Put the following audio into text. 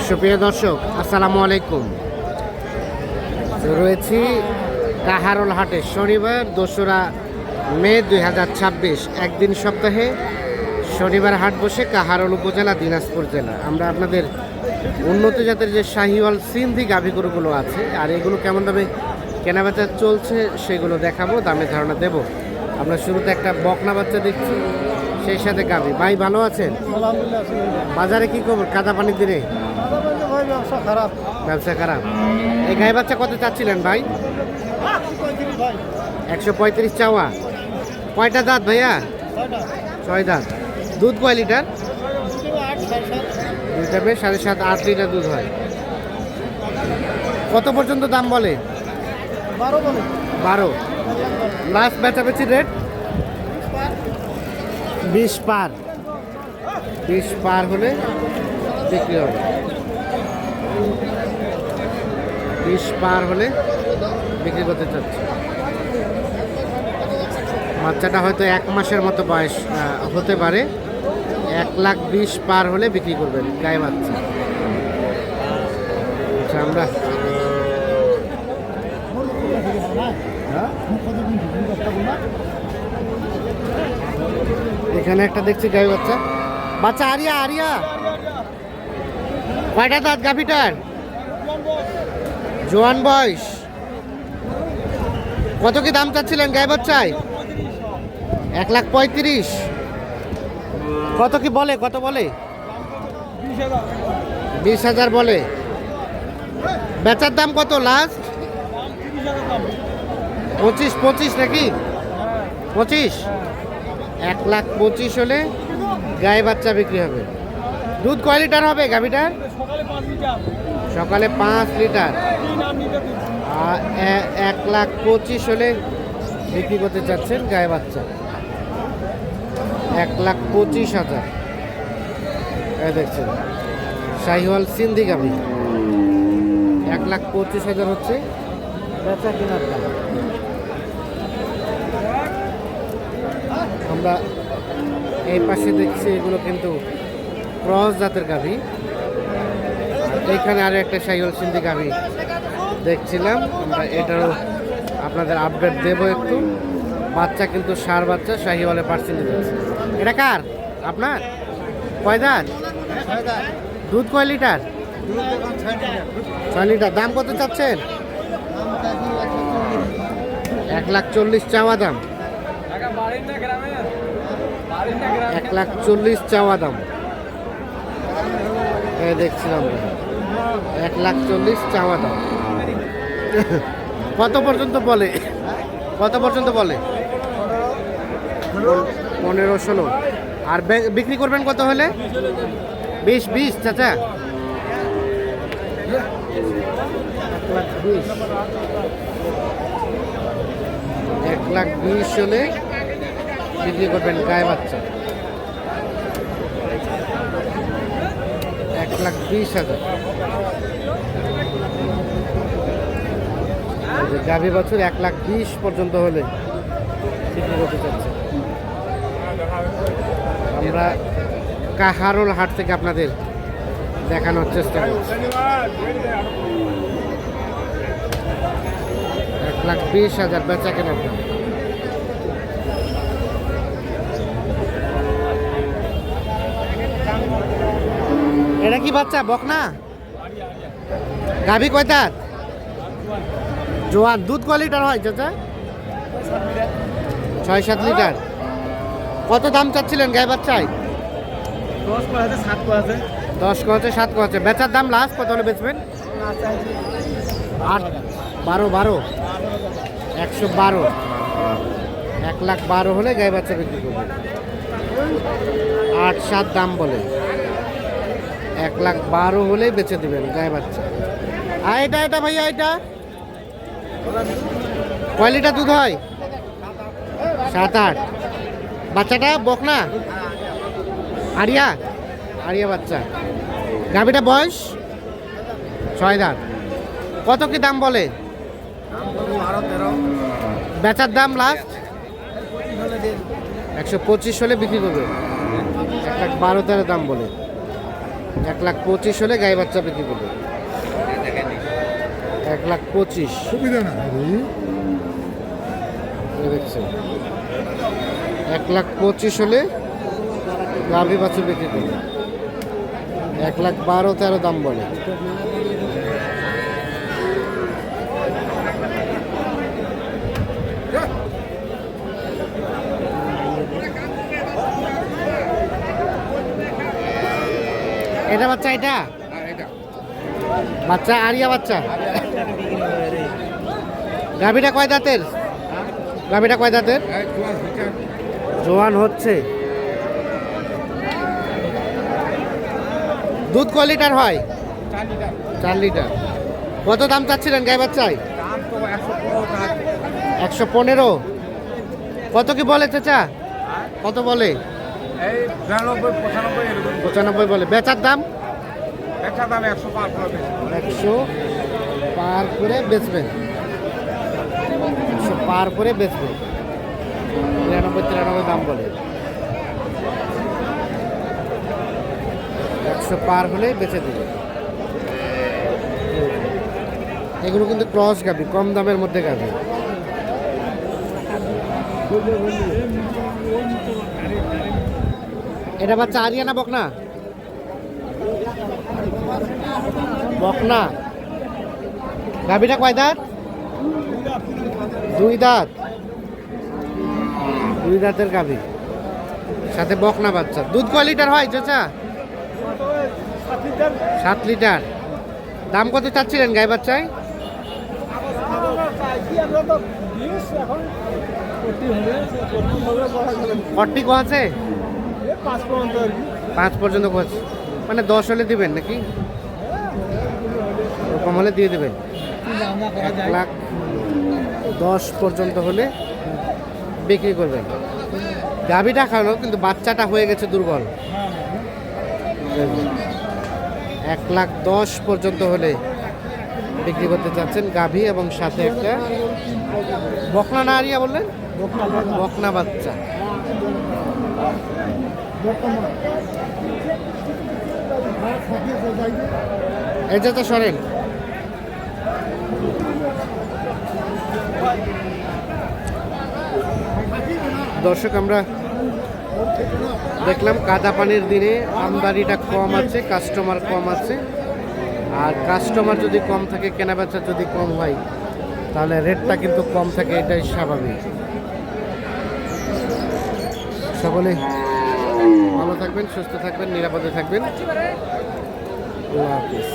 সুপ্রিয় দর্শক, আসসালামু আলাইকুম। রয়েছি কাহারোল হাটে, শনিবার 2রা মে 2026। একদিন সপ্তাহে শনিবার হাট বসে কাহারোল উপজেলা, দিনাজপুর জেলা। আমরা আপনাদের উন্নত জাতের যে শাহিওয়াল সিন্ধি গাভী গরুগুলো আছে আর এগুলো কেমন দামে কেনাবেচা চলছে সেগুলো দেখাবো, দামে ধারণা দেব। আমরা শুরুতে একটা বকনা বাচ্চা দেখছি, সেই সাথে গাভী। ভাই ভালো আছেন? বাজারে কি খবর কাদা পানির দিনে? ব্যবসা খারাপ। এই গাই বাচ্চা কত চাচ্ছিলেন ভাই? 135 চাওয়া। কয়টা দাঁত ভাইয়া? 6 দাঁত। দুধ কয় লিটার? দুইটা বেশ 7.5 8 লিটার দুধ হয়। কত পর্যন্ত দাম বলে? 12। লাস্ট বেচাবেচি রেট 20 পার। 20 পার হলে বিক্রি হবে। 20 পার হলে বিক্রি করতে চাচ্ছে। বাচ্চাটা হয়তো 1 মাসের মতো বয়স হতে পারে। 1,20,000 পার হলে বিক্রি করবেন গায়ে বাচ্চা। আচ্ছা, আমরা এখানে একটা দেখছি গায়ে বাচ্চা। বাচ্চা আরিয়া আরিয়া কয়টা দাঁত গাভিটার? জোয়ান বয়স। কত কি দাম চাচ্ছিলেন গায়ে বাচ্চায়? 1,35,000। কত কি বলে? কত বলে? 20,000 বলে। বেচার দাম কত লাস্ট? 25 নাকি? 25। 1,25,000 হলে গায়ে বাচ্চা বিক্রি হবে। দুধ কয় লিটার হবে গাভিটার? সকালে 5 লিটার। 1,25,000 হলে বিক্রি করতে চাচ্ছেন গায়ে বাচ্চা। 1,25,000। দেখছেন শাহিওয়াল সিন্ধি গাভি। 1,25,000 হচ্ছে বেচা কেনার দাম। আমরা এই পাশে দেখছি এগুলো কিন্তু ক্রস জাতের গাভি। এইখানে আরো একটা শাহিওয়াল সিন্ধি গাভি দেখছিলাম, আমরা এটারও আপনাদের আপডেট দেবো একটু। বাচ্চা কিন্তু সার বাচ্চা, শাহিওয়ালের পার্সেন্টেজ আছে। এটা কার? আপনার? কয় দাঁত? দুধ কয় লিটার? 6 লিটার। দাম কত চাচ্ছেন? 1,40,000 চাওয়া দাম। 1,40,000 চাওয়া দাম। দেখছিলাম 1,40,000 চাওয়া দাম। কত পর্যন্ত বলে? কত পর্যন্ত বলে? 15-16। আর বিক্রি করবেন কত হলে? 20 চাচা। 1,20,000 হলে বিক্রি করবেন গায়ে বাচ্চা। 1,20,000। গাভী বছর 1,20,000 পর্যন্ত হলে বিক্রি করতে চাচ্ছে। আমরা কাহারোল হাট থেকে আপনাদের দেখানোর চেষ্টা করছি। 1,20,000 বেচা কেনার দাম। এটা কি বাচ্চা? বকনা গাভী? কয় দাঁত? জোয়ান। দুধ কয় লিটার হয় চাচা? 6-7 লিটার। কত দাম চাচ্ছিলেন গায়ে বাচ্চায়? 10 কয়েছে 7 কয়েছে। 10 কয়েছে 7 কয়েছে। বেচার দাম লাস্ট কত হলে বেচবেন? 8 12 112। 1,12,000 হলে গায়ে বাচ্চা বিক্রি করবেন। 8-7 দাম বলে। 1,12,000 হলেই বেচে দেবেন গায়ে বাচ্চা। আর এটা ভাইয়া এটা কয় লিটার দুধ হয়? 7-8। বাচ্চাটা বকনা? আরিয়া বাচ্চা। গাভীটা বয়স 6 দাঁত। কত কি দাম বলে? বেচার দাম লাস্ট 125 হলে বিক্রি করবে। 1,12,000 দাম বলে। 1,25,000 হলে গাই বাচ্চা বিক্রি করবে। 1,25,000 সুবিধা না দেখছেন, 1,25,000 হলে গাভী বাছুর বিক্রি করবে। 1,12,13 দাম বলে। এটা বাচ্চা, এটা বাচ্চা আরিয়া বাচ্চা। গাভীটা কয় দাঁতের? গাভীটা কয় দাঁতের? জোয়ান হচ্ছে। দুধ কয় লিটার হয়? 4 লিটার। কত দাম চাচ্ছিলেন গাই বাচ্চায়? 115। কত কি বলে চাচা? কত বলে? 95 বলে। বেচার দাম? 100 পার করে বেচবেন। 100 পার করে বেচবেন। 93 দাম বলে। 100 পার হলে বেচে দিবে। এগুলো কিন্তু ক্রস গাভি, কম দামের মধ্যে গাভি। এটা বাচ্চা আরিয়া না বকনা? বকনা। গাভিটা কয় দাঁত? 2 দাঁত। 2 দাঁতের গাভি, সাথে বকনা বাচ্চা। দুধ কয় লিটার হয় চাচা? 7 লিটার। দাম কত চাচ্ছিলেন গাই বাচ্চায়? 40 কো আছে? 5 পর্যন্ত কোচ, মানে 10 হলে দিবেন নাকি? ওরকম হলে দিয়ে দেবেন। 1,10,000 পর্যন্ত হলে বিক্রি করবেন। গাভীটা খাওয়ানো, কিন্তু বাচ্চাটা হয়ে গেছে দুর্বল। 1,10,000 পর্যন্ত হলে বিক্রি করতে চাচ্ছেন গাভী, এবং সাথে একটা বকনা না আরিয়া বললেন? বকনা বাচ্চা। এই যে তো সরেন। দর্শক, আমরা দেখলাম কাদা পানির দিনে আমদানিটা কম আছে, কাস্টমার কম আছে। আর কাস্টমার যদি কম থাকে, কেনাবেচা যদি কম হয়, তাহলে রেটটা কিন্তু কম থাকে, এটাই স্বাভাবিক। সকলে ভালো থাকবেন, সুস্থ থাকবেন, নিরাপদে থাকবেন। আল্লাহ হাফিজ।